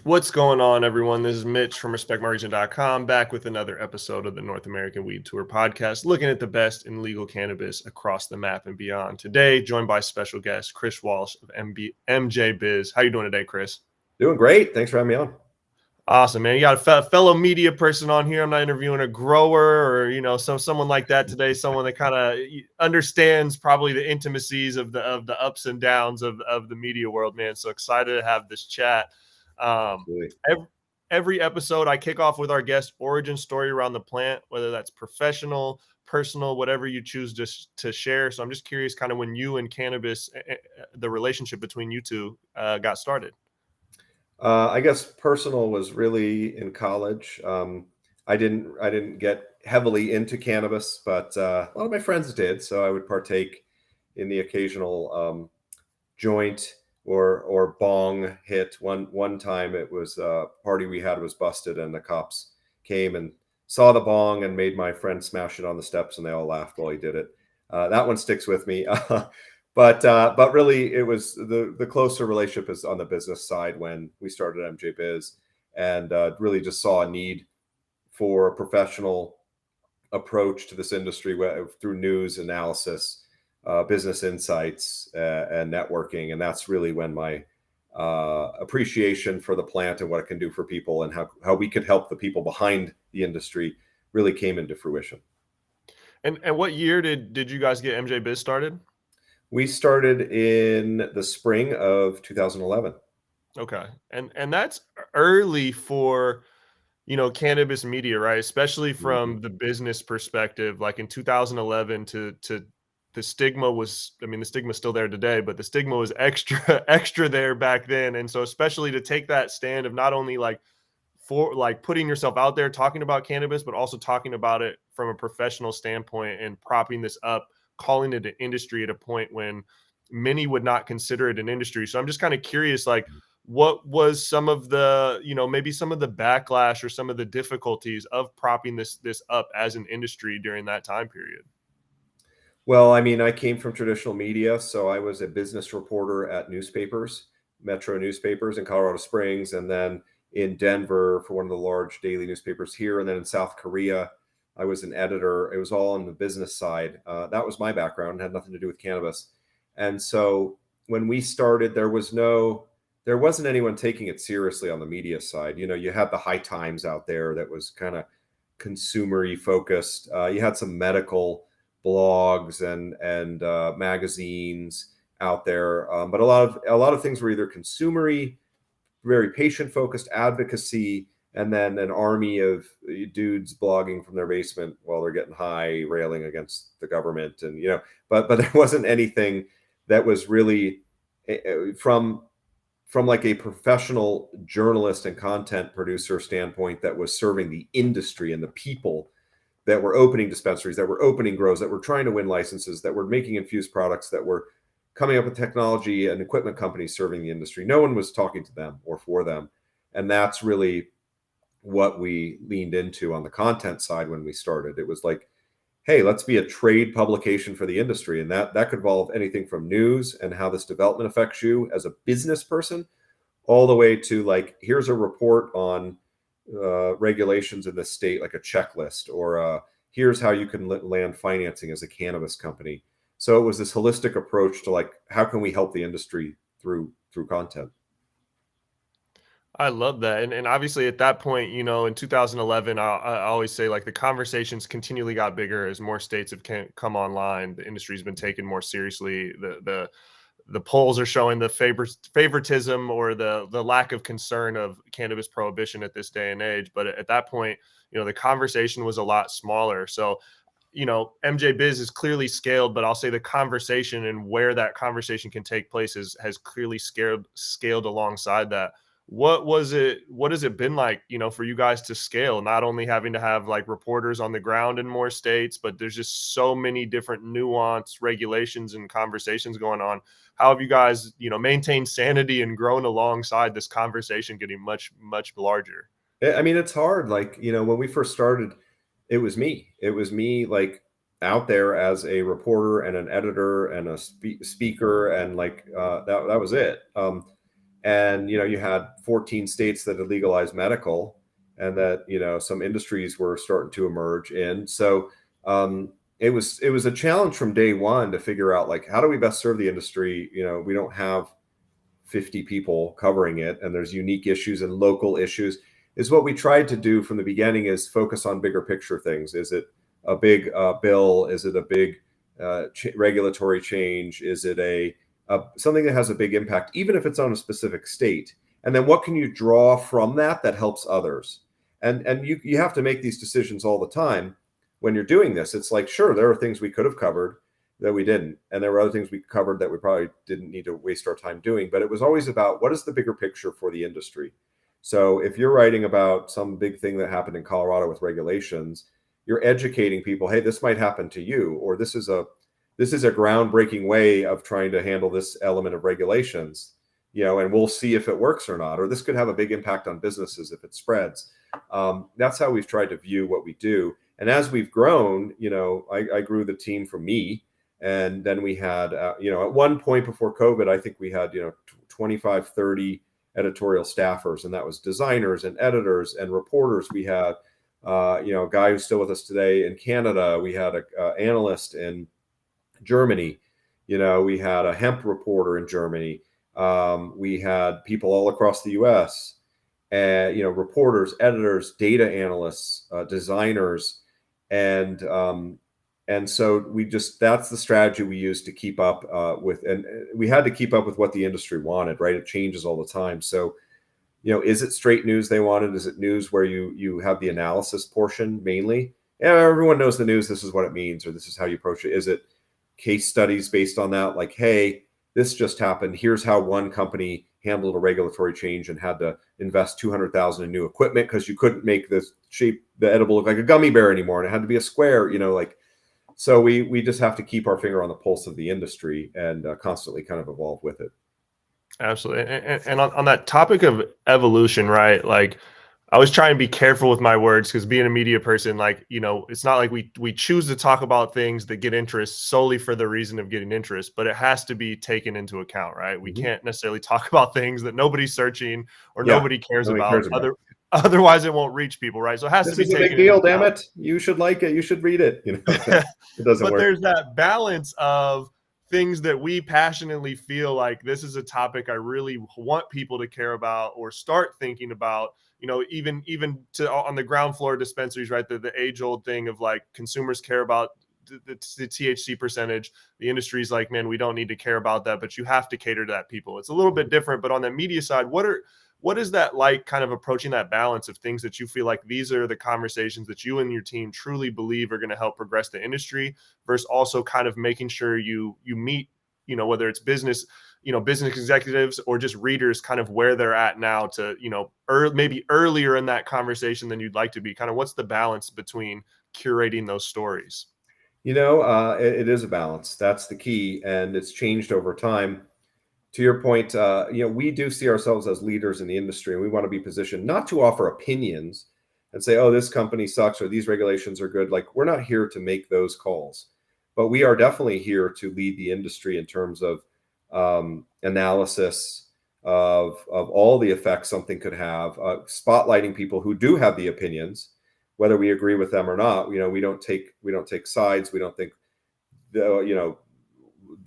What's going on, everyone? This is Mitch from RespectMyRegion.com, back with another episode of the North American Weed Tour podcast, looking at the best in legal cannabis across the map and beyond. Today, joined by special guest Chris Walsh of MJ Biz. How you doing today, Chris? Doing great. Thanks for having me on. Awesome, man. You got a fellow media person on here. I'm not interviewing a grower or someone like that today. Someone that kind of understands probably the intimacies of the ups and downs of the media world, man. So excited to have this chat. Absolutely. Every episode, I kick off with our guest origin story around the plant, whether that's professional, personal, whatever you choose to share. So I'm just curious, kind of when you and cannabis, the relationship between you two got started. I guess personal was really in college. I didn't get heavily into cannabis, but a lot of my friends did. So I would partake in the occasional joint or bong hit. One time it was a party we had was busted, and the cops came and saw the bong and made my friend smash it on the steps, and they all laughed while he did it. That one sticks with me. But really, it was the closer relationship is on the business side when we started MJ Biz, and really just saw a need for a professional approach to this industry through news analysis, business insights, and networking. And that's really when my appreciation for the plant and what it can do for people and how we could help the people behind the industry really came into fruition. And what year did you guys get MJ Biz started? We started in the spring of 2011. Okay. And that's early for cannabis media, right? Especially from the business perspective. Like in 2011 to the stigma was, I mean, the stigma's still there today, but the stigma was extra extra there back then. And so especially to take that stand of not only like for like putting yourself out there talking about cannabis, but also talking about it from a professional standpoint and propping this up, calling it an industry at a point when many would not consider it an industry. So I'm just kind of curious, like, what was some of the, maybe some of the backlash or some of the difficulties of propping this up as an industry during that time period? Well, I mean, I came from traditional media, so I was a business reporter at newspapers, metro newspapers in Colorado Springs, and then in Denver for one of the large daily newspapers here. And then in South Korea, I was an editor. It was all on the business side. That was my background, had nothing to do with cannabis. And so when we started, there wasn't anyone taking it seriously on the media side. You know, you had the High Times out there that was kind of consumery focused. You had some medical blogs and magazines out there, but a lot of things were either consumery, very patient focused advocacy, and then an army of dudes blogging from their basement while they're getting high, railing against the government, and but there wasn't anything that was really from like a professional journalist and content producer standpoint that was serving the industry and the people that were opening dispensaries, that were opening grows, that were trying to win licenses, that were making infused products, that were coming up with technology and equipment companies serving the industry. No one was talking to them or for them. And that's really what we leaned into on the content side when we started. It was like, hey, let's be a trade publication for the industry. And that could involve anything from news and how this development affects you as a business person, all the way to like, here's a report on regulations in the state, like a checklist, or here's how you can land financing as a cannabis company. So it was this holistic approach to like, how can we help the industry through content? I love that. And obviously at that point, in 2011, I always say like the conversations continually got bigger as more states have come online. The industry's been taken more seriously. The polls are showing the favoritism or the lack of concern of cannabis prohibition at this day and age. But at that point, the conversation was a lot smaller. So, MJ Biz is clearly scaled, but I'll say the conversation and where that conversation can take place has clearly scaled alongside that. What has it been like, for you guys to scale, not only having to have like reporters on the ground in more states, but there's just so many different nuance regulations and conversations going on. How have you guys, maintained sanity and grown alongside this conversation getting much, much larger? I mean, it's hard. Like, when we first started, it was me like out there as a reporter and an editor and a speaker, and like that was it. And you had 14 states that had legalized medical, and that some industries were starting to emerge in. So it was a challenge from day one to figure out, like, how do we best serve the industry. We don't have 50 people covering it, and there's unique issues and local issues. Is what we tried to do from the beginning, is focus on bigger picture things. Is it a big bill? Is it a big regulatory change? Is it something that has a big impact, even if it's on a specific state? And then what can you draw from that that helps others? And you have to make these decisions all the time when you're doing this. It's like, sure, there are things we could have covered that we didn't, and there were other things we covered that we probably didn't need to waste our time doing. But it was always about, what is the bigger picture for the industry? So if you're writing about some big thing that happened in Colorado with regulations, you're educating people, hey, this might happen to you, or this is a groundbreaking way of trying to handle this element of regulations, and we'll see if it works or not, or this could have a big impact on businesses if it spreads. That's how we've tried to view what we do. And as we've grown, I grew the team from me. And then we had, at one point before COVID, I think we had, 25, 30 editorial staffers, and that was designers and editors and reporters. We had, a guy who's still with us today in Canada. We had an analyst in Germany. We had a hemp reporter in Germany. We had people all across the US, reporters, editors, data analysts, designers. And so that's the strategy we used to keep up with, and we had to keep up with what the industry wanted, right? It changes all the time. So, is it straight news they wanted? Is it news where you have the analysis portion mainly? Yeah, everyone knows the news. This is what it means, or this is how you approach it. Is it case studies based on that? Like, hey, this just happened. Here's how one company handled a regulatory change and had to invest $200,000 in new equipment because you couldn't make the edible look like a gummy bear anymore, and it had to be a square. So we just have to keep our finger on the pulse of the industry and constantly kind of evolve with it. Absolutely. And on that topic of evolution, right? Like, I always try and be careful with my words, because being a media person, like, it's not like we choose to talk about things that get interest solely for the reason of getting interest, but it has to be taken into account, right? We can't necessarily talk about things that nobody's searching or nobody cares about. Otherwise it won't reach people, right? So it has to be taken. This is a big deal, damn it. You should like it. You should read it. It doesn't but work. There's that balance of things that we passionately feel like this is a topic I really want people to care about or start thinking about. Even to on the ground floor dispensaries, right? The age old thing of, like, consumers care about the THC percentage. The industry's like, man, we don't need to care about that, but you have to cater to that people. It's a little bit different. But on the media side, what is that like, kind of approaching that balance of things that you feel like these are the conversations that you and your team truly believe are going to help progress the industry, versus also kind of making sure you meet, whether it's business executives or just readers, kind of where they're at now to, maybe earlier in that conversation than you'd like to be? Kind of what's the balance between curating those stories? It is a balance. That's the key. And it's changed over time. To your point, we do see ourselves as leaders in the industry, and we want to be positioned not to offer opinions and say, oh, this company sucks or these regulations are good. Like, we're not here to make those calls, but we are definitely here to lead the industry in terms of analysis of all the effects something could have, spotlighting people who do have the opinions, whether we agree with them or not. We don't take sides. We don't think the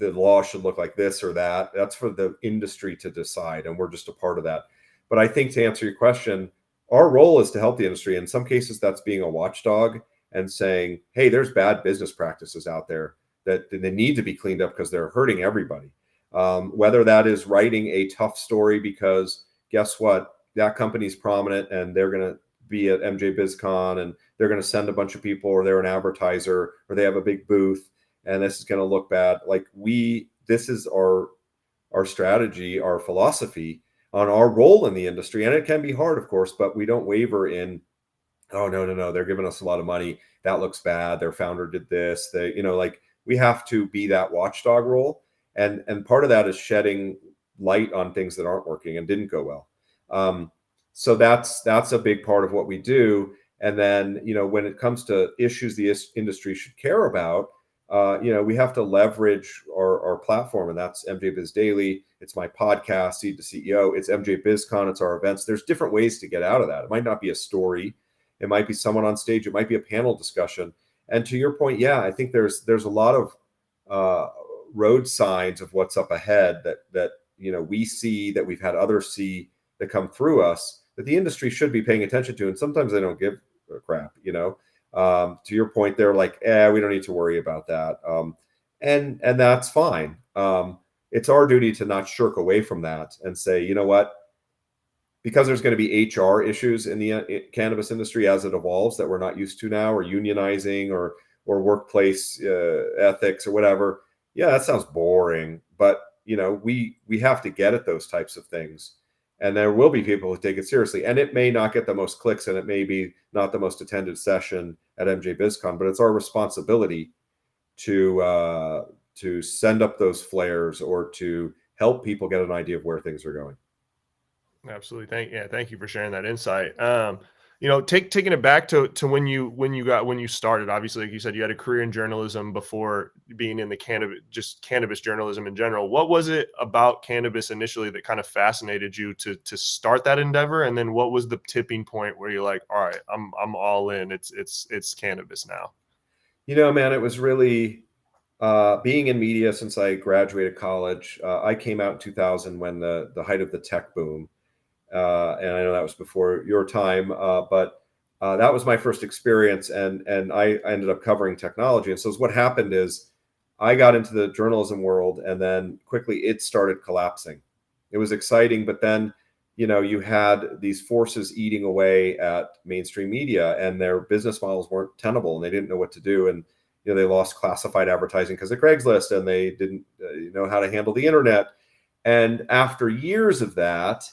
law should look like this or that. That's for the industry to decide, and we're just a part of that. But I think, to answer your question, our role is to help the industry. In some cases, that's being a watchdog and saying, hey, there's bad business practices out there that they need to be cleaned up because they're hurting everybody. Whether that is writing a tough story because, guess what, that company's prominent and they're going to be at MJ BizCon and they're going to send a bunch of people, or they're an advertiser, or they have a big booth, and this is going to look bad. Like, this is our strategy, our philosophy on our role in the industry. And it can be hard, of course, but we don't waver in, oh, no, they're giving us a lot of money, that looks bad, their founder did this. We have to be that watchdog role. And part of that is shedding light on things that aren't working and didn't go well. So that's a big part of what we do. And then, when it comes to issues the industry should care about, we have to leverage our platform, and that's MJ Biz Daily. It's my podcast, Seed to CEO. It's MJ BizCon. It's our events. There's different ways to get out of that. It might not be a story. It might be someone on stage. It might be a panel discussion. And to your point, yeah, I think there's a lot of road signs of what's up ahead that we see, that we've had others see, that come through us, that the industry should be paying attention to. And sometimes they don't give a crap. To your point, they're like, we don't need to worry about that. And that's fine. It's our duty to not shirk away from that and say, you know what, because there's going to be HR issues in the cannabis industry as it evolves that we're not used to now, or unionizing or workplace ethics or whatever. Yeah, that sounds boring, but we have to get at those types of things. And there will be people who take it seriously. And it may not get the most clicks, and it may be not the most attended session at MJ BizCon, but it's our responsibility to send up those flares, or to help people get an idea of where things are going. Absolutely. Thank you for sharing that insight. Taking it back to when you started. Obviously, like you said, you had a career in journalism before being in the cannabis journalism in general. What was it about cannabis initially that kind of fascinated you to start that endeavor? And then what was the tipping point where you're like, all right, I'm all in. It's cannabis now. Man, it was really being in media since I graduated college. I came out in 2000 when the height of the tech boom. And I know that was before your time, but that was my first experience, and I ended up covering technology. And so what happened is I got into the journalism world, and then quickly it started collapsing. It was exciting, but then you had these forces eating away at mainstream media, and their business models weren't tenable, and they didn't know what to do. And they lost classified advertising because of Craigslist, and they didn't know how to handle the internet. And after years of that,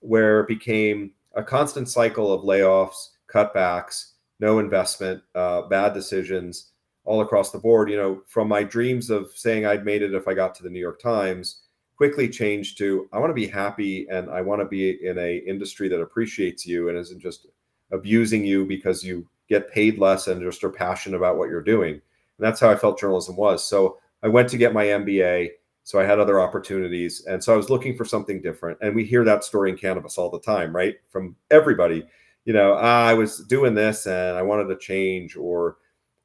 where it became a constant cycle of layoffs, cutbacks, no investment, bad decisions all across the board, from my dreams of saying I'd made it if I got to the New York Times, quickly changed to, I want to be happy, and I want to be in a industry that appreciates you and isn't just abusing you because you get paid less and just are passionate about what you're doing. And that's how I felt journalism was. So I went to get my MBA. So I had other opportunities. And so I was looking for something different. And we hear that story in cannabis all the time, right? From everybody, I was doing this and I wanted to change, or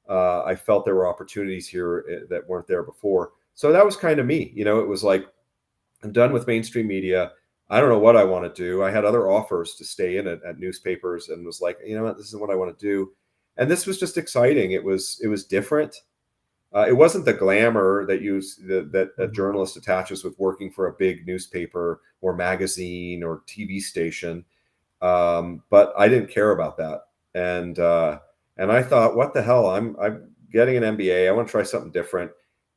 I felt there were opportunities here that weren't there before. So that was kind of me. It was like, I'm done with mainstream media. I don't know what I want to do. I had other offers to stay in at newspapers, and was like, what, this is what I want to do. And this was just exciting. It was different. It wasn't the glamour that a journalist attaches with working for a big newspaper or magazine or TV station, but I didn't care about that. And I thought, what the hell? I'm getting an MBA. I want to try something different.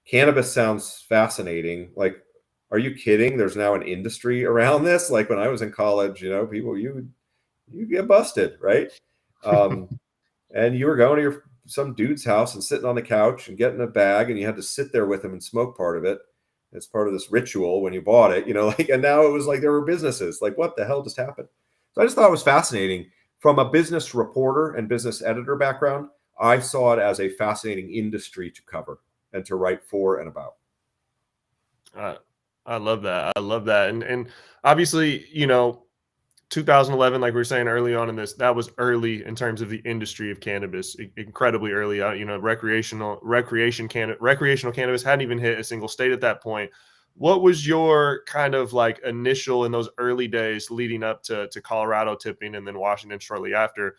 Cannabis sounds fascinating. Like, are you kidding? There's now an industry around this. Like when I was in college, people, you get busted, right? And you were going to some dude's house and sitting on the couch and getting a bag, and you had to sit there with him and smoke part of it as part of this ritual when you bought it, and now it was like there were businesses. Like, what the hell just happened? So I just thought it was fascinating. From a business reporter and business editor background, I saw it as a fascinating industry to cover and to write for and about. I love that. I love that. And obviously, 2011, like we were saying early on in this, that was early in terms of the industry of cannabis, incredibly early. Recreational cannabis hadn't even hit a single state at that point. What was your kind of like initial in those early days leading up to Colorado tipping and then Washington shortly after?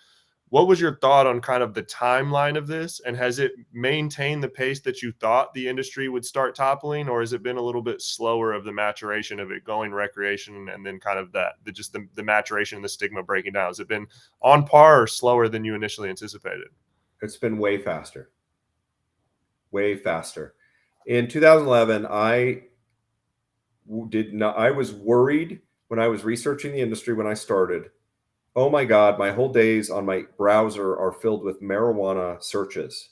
What was your thought on kind of the timeline of this? And has it maintained the pace that you thought the industry would start toppling, or has it been a little bit slower of the maturation of it going recreation, and then kind of the maturation and the stigma breaking down? Has it been on par or slower than you initially anticipated? It's been way faster. Way faster. In 2011, I was worried when I was researching the industry when I started. Oh my God, my whole days on my browser are filled with marijuana searches.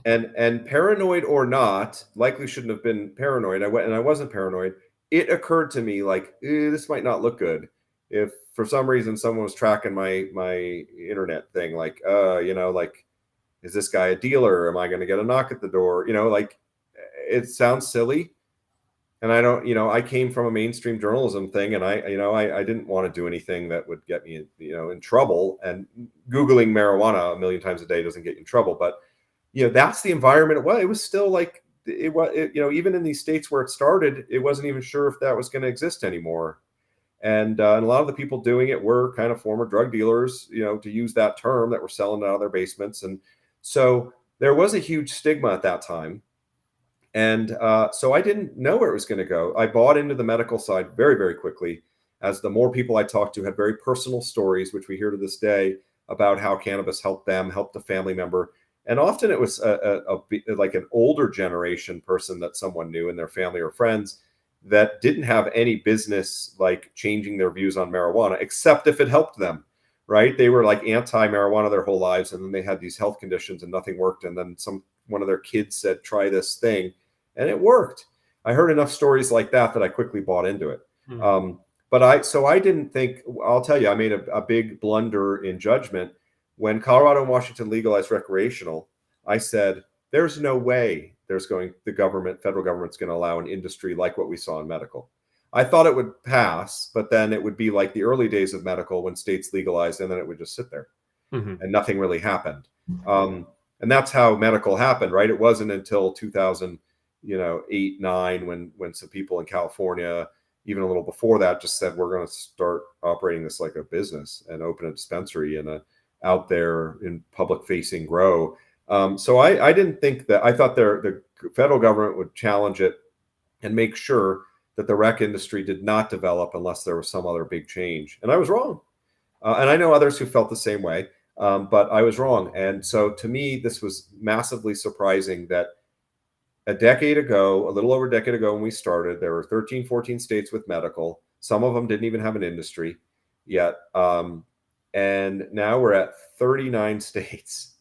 and paranoid or not, likely shouldn't have been paranoid. I wasn't paranoid. It occurred to me like, this might not look good if for some reason someone was tracking my internet thing. Like, is this guy a dealer? Am I going to get a knock at the door? Like, it sounds silly. And I don't, I came from a mainstream journalism thing, and I didn't want to do anything that would get me, in trouble. And Googling marijuana a million times a day doesn't get you in trouble. But, that's the environment. Well, it was still like, even in these states where it started, it wasn't even sure if that was going to exist anymore. And a lot of the people doing it were kind of former drug dealers, to use that term, that were selling out of their basements. And so there was a huge stigma at that time. And so I didn't know where it was going to go. I bought into the medical side very, very quickly, as the more people I talked to had very personal stories, which we hear to this day, about how cannabis helped them, helped a family member. And often it was like an older generation person that someone knew in their family or friends that didn't have any business like changing their views on marijuana, except if it helped them, right? They were like anti-marijuana their whole lives, and then they had these health conditions and nothing worked. And then one of their kids said, try this thing, and it worked. I heard enough stories like that I quickly bought into it. But I didn't think, I'll tell you, I made a big blunder in judgment. When Colorado and Washington legalized recreational, I said, there's no way the federal government's going to allow an industry like what we saw in medical. I thought it would pass, but then it would be like the early days of medical when states legalized, and then it would just sit there and nothing really happened. And that's how medical happened, right? It wasn't until 2008, 9, when some people in California, even a little before that, just said, we're going to start operating this like a business and open a dispensary and out there in public facing grow. So I didn't think that. I thought the federal government would challenge it and make sure that the rec industry did not develop unless there was some other big change. And I was wrong. And I know others who felt the same way, but I was wrong. And so to me, this was massively surprising that a little over a decade ago when we started, there were 13, 14 states with medical. Some of them didn't even have an industry yet. And now we're at 39 states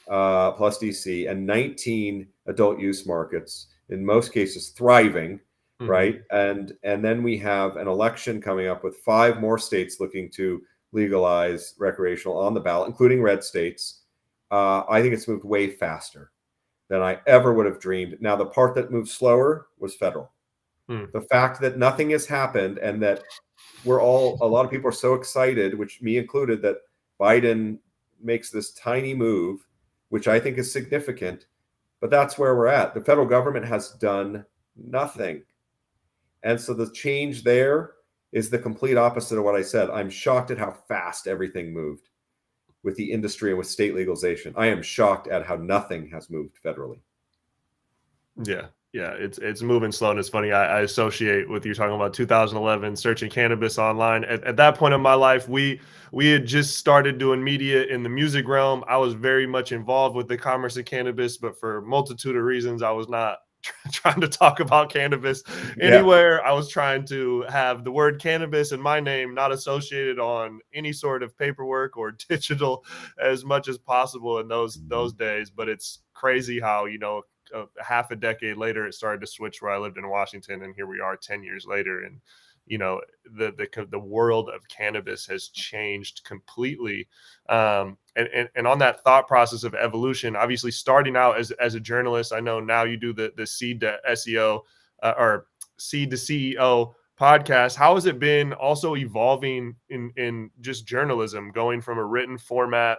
plus DC, and 19 adult use markets, in most cases thriving, right? And then we have an election coming up with 5 more states looking to legalize recreational on the ballot, including red states. I think it's moved way faster than I ever would have dreamed. Now, the part that moved slower was federal. The fact that nothing has happened, and that a lot of people are so excited, which me included, that Biden makes this tiny move, which I think is significant, but that's where we're at. The federal government has done nothing. And so the change there is the complete opposite of what I said. I'm shocked at how fast everything moved with the industry and with state legalization. I am shocked at how nothing has moved federally. Yeah, it's moving slow, and it's funny. I associate with you talking about 2011, searching cannabis online. At that point in my life, we had just started doing media in the music realm. I was very much involved with the commerce of cannabis, but for a multitude of reasons, I was not trying to talk about cannabis anywhere. I was trying to have the word cannabis and my name not associated on any sort of paperwork or digital as much as possible in those days. But it's crazy how, half a decade later, it started to switch where I lived in Washington, and here we are 10 years later. And, the world of cannabis has changed completely. And on that thought process of evolution, obviously starting out as a journalist, I know now you do the Seed to SEO or Seed to CEO podcast. How has it been also evolving in just journalism, going from a written format?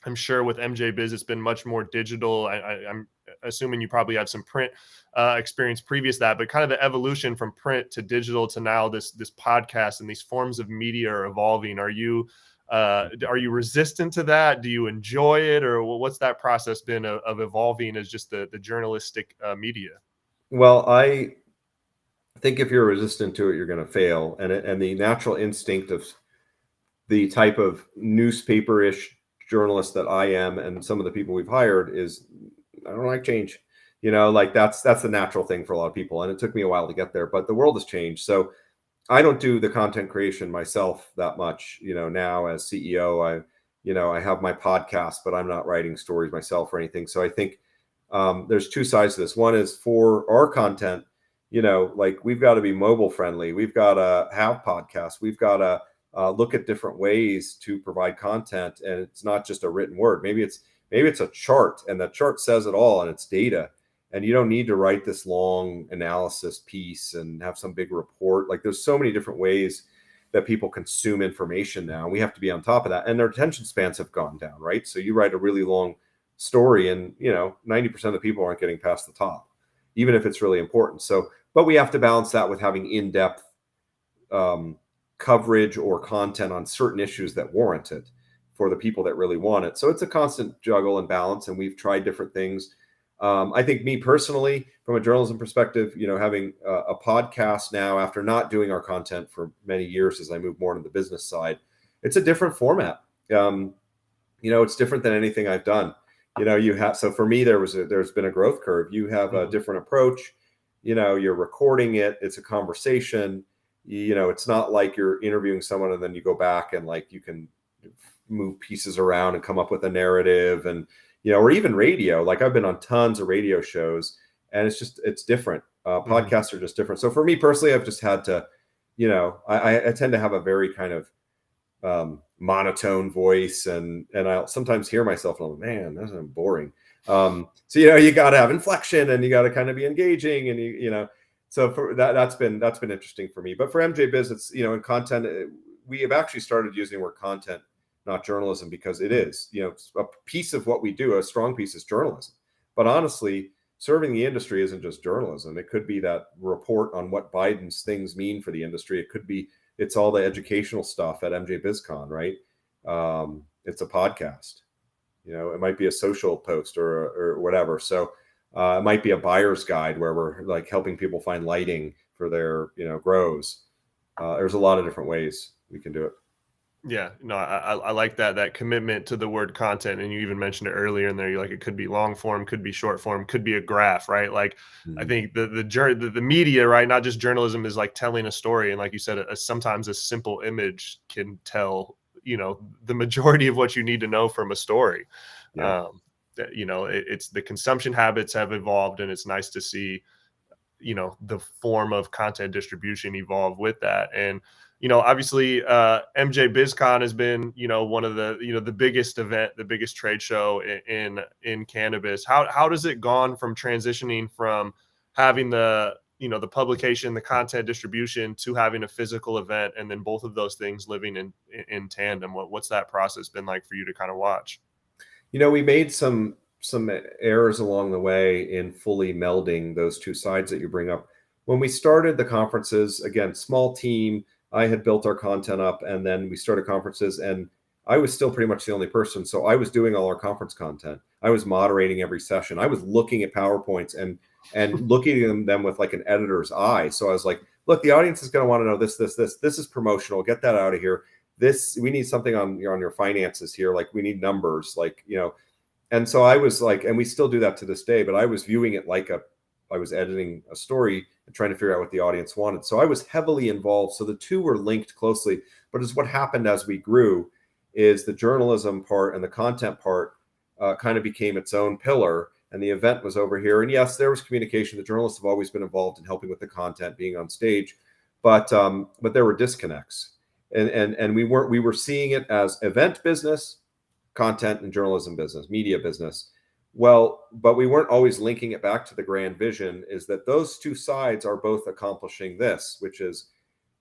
I'm sure with MJ Biz, it's been much more digital. I'm assuming you probably have some print experience previous to that, but kind of the evolution from print to digital to now this podcast and these forms of media are evolving. Are you resistant to that? Do you enjoy it, or what's that process been of evolving as just the journalistic media? Well, I think if you're resistant to it, you're going to fail. And the natural instinct of the type of newspaper-ish journalist that I am, and some of the people we've hired, is I don't like change. Like that's the natural thing for a lot of people. And it took me a while to get there, but the world has changed. So I don't do the content creation myself that much. Now as CEO, I have my podcast, but I'm not writing stories myself or anything. So I think there's two sides to this. One is for our content, like we've got to be mobile friendly. We've got to have podcasts. We've got to look at different ways to provide content, and it's not just a written word. Maybe maybe it's a chart, and that chart says it all, and it's data. And you don't need to write this long analysis piece and have some big report. Like, there's so many different ways that people consume information now. And we have to be on top of that. And their attention spans have gone down, right? So you write a really long story, and 90% of the people aren't getting past the top, even if it's really important. So, but we have to balance that with having in-depth coverage or content on certain issues that warrant it for the people that really want it. So it's a constant juggle and balance, and we've tried different things. I think, me personally, from a journalism perspective, having a podcast now, after not doing our content for many years, as I move more into the business side, it's a different format. It's different than anything I've done. So for me, there's been a growth curve. You have a different approach. You're recording it. It's a conversation. It's not like you're interviewing someone and then you go back and like you can move pieces around and come up with a narrative, and or even radio. Like, I've been on tons of radio shows, and it's different. Podcasts are just different. So for me personally, I've just had to, I tend to have a very kind of monotone voice, and I'll sometimes hear myself and I'm like, man, that's boring. So you got to have inflection, and you got to kind of be engaging, and so for that's been interesting for me. But for MJ Biz, it's in content, we have actually started using the word content, not journalism, because it is a piece of what we do. A strong piece is journalism, but honestly, serving the industry isn't just journalism. It could be that report on what Biden's things mean for the industry. It could be it's all the educational stuff at MJ BizCon, right? It's a podcast. It might be a social post or whatever. So it might be a buyer's guide where we're like helping people find lighting for their grows. There's a lot of different ways we can do it. Yeah, no, I like that commitment to the word content, and you even mentioned it earlier in there. You're like, it could be long form, could be short form, could be a graph, right? Like, I think the media, right, not just journalism, is like telling a story, and like you said, sometimes a simple image can tell the majority of what you need to know from a story. Yeah. It's the consumption habits have evolved, and it's nice to see the form of content distribution evolve with that. And obviously MJ BizCon has been one of the biggest event, the biggest trade show in cannabis. How does it gone from transitioning from having the the publication, the content distribution, to having a physical event, and then both of those things living in tandem? What's that process been like for you to kind of watch? We made some errors along the way in fully melding those two sides that you bring up. When we started the conferences, again, small team, I had built our content up, and then we started conferences, and I was still pretty much the only person. So I was doing all our conference content. I was moderating every session. I was looking at PowerPoints and looking at them with like an editor's eye. So I was like, look, the audience is going to want to know this. This is promotional. Get that out of here. We need something on your finances here. Like, we need numbers, like, and so I was like, and we still do that to this day, but I was viewing it like I was editing a story and trying to figure out what the audience wanted. So I was heavily involved. So the two were linked closely. But as what happened as we grew is the journalism part and the content part kind of became its own pillar, and the event was over here. And yes, there was communication. The journalists have always been involved in helping with the content, being on stage, but there were disconnects, and we were seeing it as event business, content and journalism business, media business. Well, but we weren't always linking it back to the grand vision, is that those two sides are both accomplishing this, which is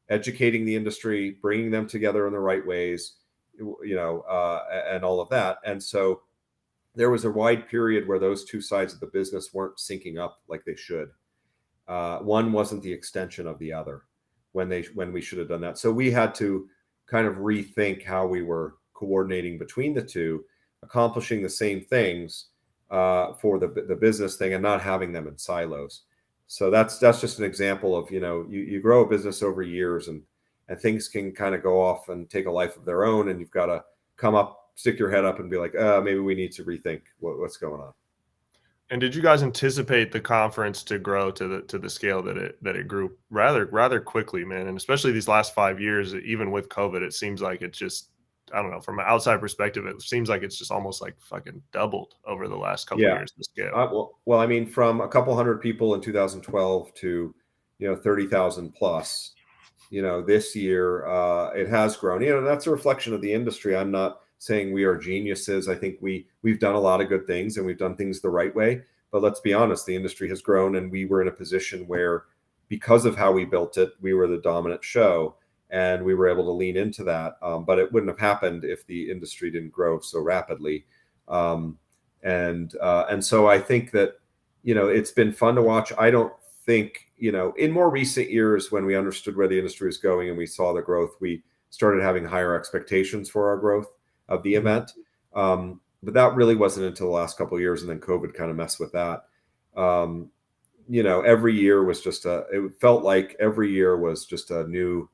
educating the industry, bringing them together in the right ways, and all of that. And so there was a wide period where those two sides of the business weren't syncing up like they should. One wasn't the extension of the other when we should have done that. So we had to kind of rethink how we were coordinating between the two, accomplishing the same things for the business thing, and not having them in silos. So that's just an example of you grow a business over years, and things can kind of go off and take a life of their own, and you've got to come up, stick your head up, and be like, maybe we need to rethink what's going on. And did you guys anticipate the conference to grow to the scale that it grew rather quickly, man? And especially these last 5 years, even with COVID, it seems like it's just, I don't know, from an outside perspective, it seems like it's just almost like fucking doubled over the last couple of years, the scale. Well, I mean, from a couple hundred people in 2012 to 30,000 plus, this year it has grown. That's a reflection of the industry. I'm not saying we are geniuses. I think we've done a lot of good things and we've done things the right way. But let's be honest, the industry has grown, and we were in a position where, because of how we built it, we were the dominant show, and we were able to lean into that. But it wouldn't have happened if the industry didn't grow so rapidly. And so I think that, it's been fun to watch. I don't think, in more recent years, when we understood where the industry was going and we saw the growth, we started having higher expectations for our growth of the event. But that really wasn't until the last couple of years, and then COVID kind of messed with that. Every year was it felt like every year was just a new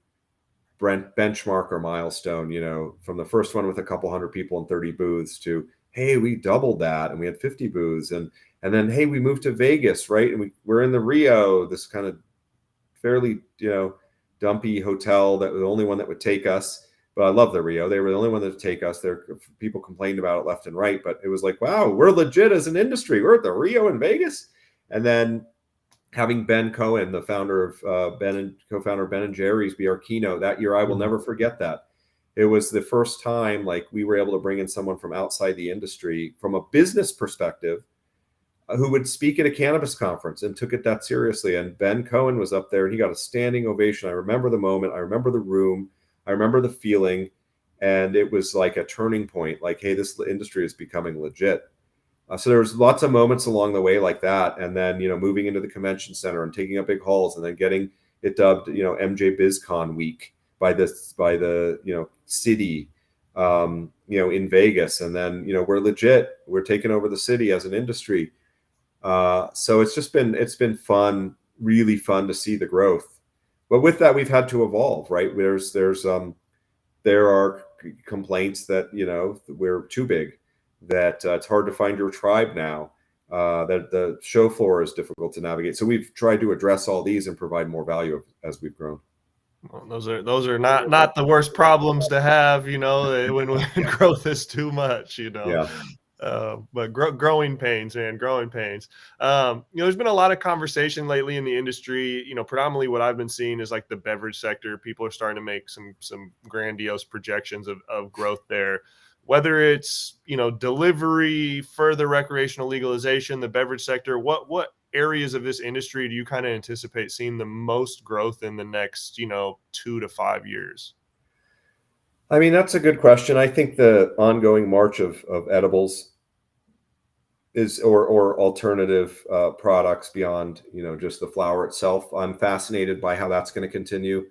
benchmark or milestone, from the first one with a couple hundred people and 30 booths to, hey, we doubled that and we had 50 booths. And then, hey, we moved to Vegas, right? And we're in the Rio, this kind of fairly, dumpy hotel that was the only one that would take us. But I love the Rio. They were the only one that would take us. There, people complained about it left and right, but it was like, wow, we're legit as an industry. We're at the Rio in Vegas. And then having Ben Cohen, the founder of co-founder of Ben and Jerry's, be our keynote that year, I will never forget that. It was the first time like we were able to bring in someone from outside the industry from a business perspective who would speak at a cannabis conference and took it that seriously. And Ben Cohen was up there and he got a standing ovation. I remember the moment. I remember the room. I remember the feeling. And it was like a turning point, like, hey, this industry is becoming legit. So there was lots of moments along the way like that. And then, moving into the convention center and taking up big halls and then getting it dubbed, MJ BizCon week by the city, in Vegas. And then, we're legit. We're taking over the city as an industry. So it's been fun, really fun to see the growth. But with that, we've had to evolve, right? There are complaints that, we're too big, that it's hard to find your tribe now, that the show floor is difficult to navigate. So we've tried to address all these and provide more value as we've grown. Well, those are not the worst problems to have, when growth is too much, Yeah. But growing pains, man, growing pains. There's been a lot of conversation lately in the industry. Predominantly what I've been seeing is like the beverage sector. People are starting to make some grandiose projections of growth there. Whether it's delivery, further recreational legalization, the beverage sector, what areas of this industry do you kind of anticipate seeing the most growth in the next 2 to 5 years? I mean, that's a good question. I think the ongoing march of edibles is or alternative products beyond just the flower itself. I'm fascinated by how that's going to continue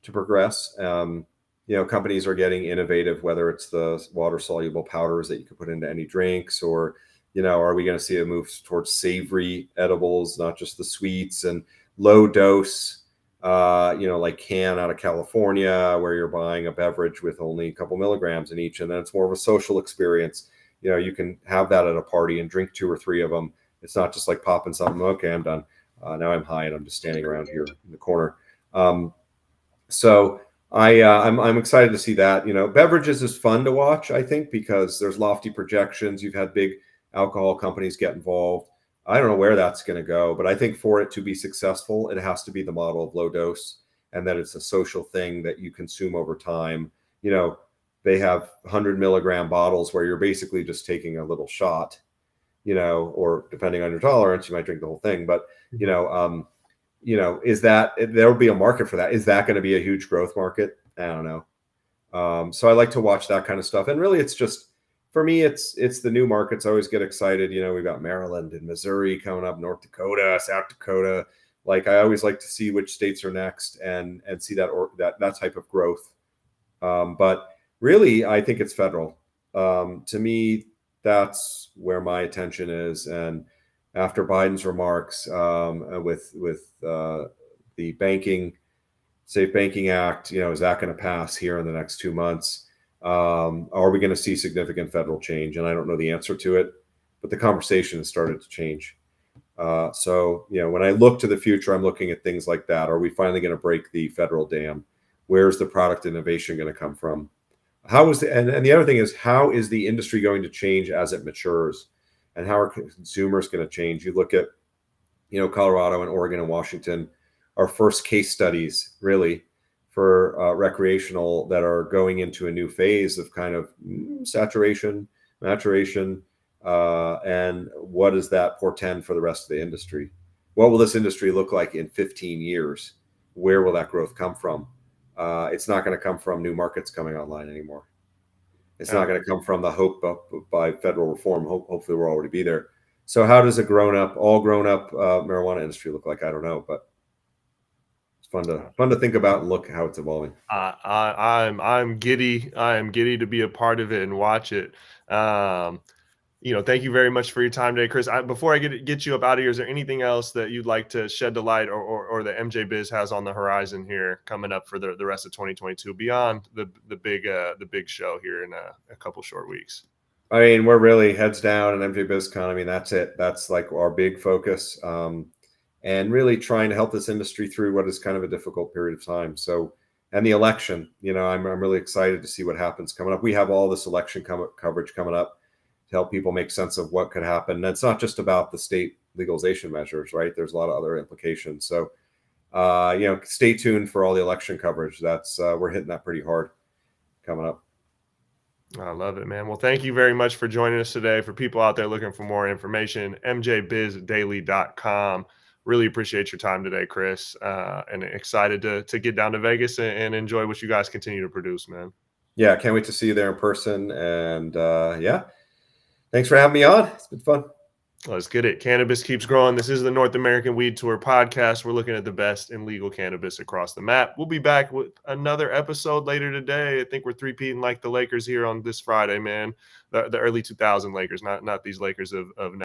to progress. Companies are getting innovative, whether it's the water soluble powders that you can put into any drinks, or are we going to see a move towards savory edibles, not just the sweets, and low dose, like Can out of California, where you're buying a beverage with only a couple milligrams in each, and then it's more of a social experience. You can have that at a party and drink 2 or 3 of them. It's not just like popping something. Okay, I'm done. Now I'm high and I'm just standing around here in the corner. So I'm excited to see that. Beverages is fun to watch, I think, because there's lofty projections. You've had big alcohol companies get involved. I don't know where that's going to go, but I think for it to be successful, it has to be the model of low dose, and that it's a social thing that you consume over time. They have 100 milligram bottles where you're basically just taking a little shot, or depending on your tolerance, you might drink the whole thing. But, is that there'll be a market for that? Is that going to be a huge growth market? I don't know. So I like to watch that kind of stuff. And really, it's just, for me, it's the new markets. I always get excited. We've got Maryland and Missouri coming up, North Dakota, South Dakota. Like, I always like to see which states are next and see that type of growth. But really, I think it's federal. To me, that's where my attention is. And after Biden's remarks with the Safe Banking Act, is that going to pass here in the next 2 months? Are we going to see significant federal change? And I don't know the answer to it, but the conversation has started to change. So when I look to the future, I'm looking at things like that. Are we finally going to break the federal dam? Where's the product innovation going to come from? And the other thing is, how is the industry going to change as it matures? And how are consumers going to change? You look at, Colorado and Oregon and Washington, our first case studies really for recreational that are going into a new phase of kind of saturation, maturation, and what does that portend for the rest of the industry? What will this industry look like in 15 years? Where will that growth come from? It's not going to come from new markets coming online anymore. It's not Uh, going to come from the hope by federal reform. Hopefully, we'll already be there. So, how does a all grown up marijuana industry look like? I don't know, but it's fun to think about and look how it's evolving. I'm giddy. I am giddy to be a part of it and watch it. Um, thank you very much for your time today, Chris. Before I get you up out of here, is there anything else that you'd like to shed the light or that MJ Biz has on the horizon here coming up for the rest of 2022 beyond the big show here in a couple short weeks? I mean, we're really heads down in MJ BizCon. I mean, that's it. That's like our big focus, and really trying to help this industry through what is kind of a difficult period of time. So, and the election, I'm really excited to see what happens coming up. We have all this election coverage coming up to help people make sense of what could happen. And it's not just about the state legalization measures, right? There's a lot of other implications. So, stay tuned for all the election coverage. That's we're hitting that pretty hard coming up. I love it, man. Well, thank you very much for joining us today. For people out there looking for more information, mjbizdaily.com. Really appreciate your time today, Chris, and excited to get down to Vegas and enjoy what you guys continue to produce, man. Yeah, can't wait to see you there in person. And yeah, thanks for having me on. It's been fun. Let's get it. Cannabis keeps growing. This is the North American Weed Tour podcast. We're looking at the best in legal cannabis across the map. We'll be back with another episode later today. I think we're three-peating like the Lakers here on this Friday, man. The early 2000 Lakers, not these Lakers of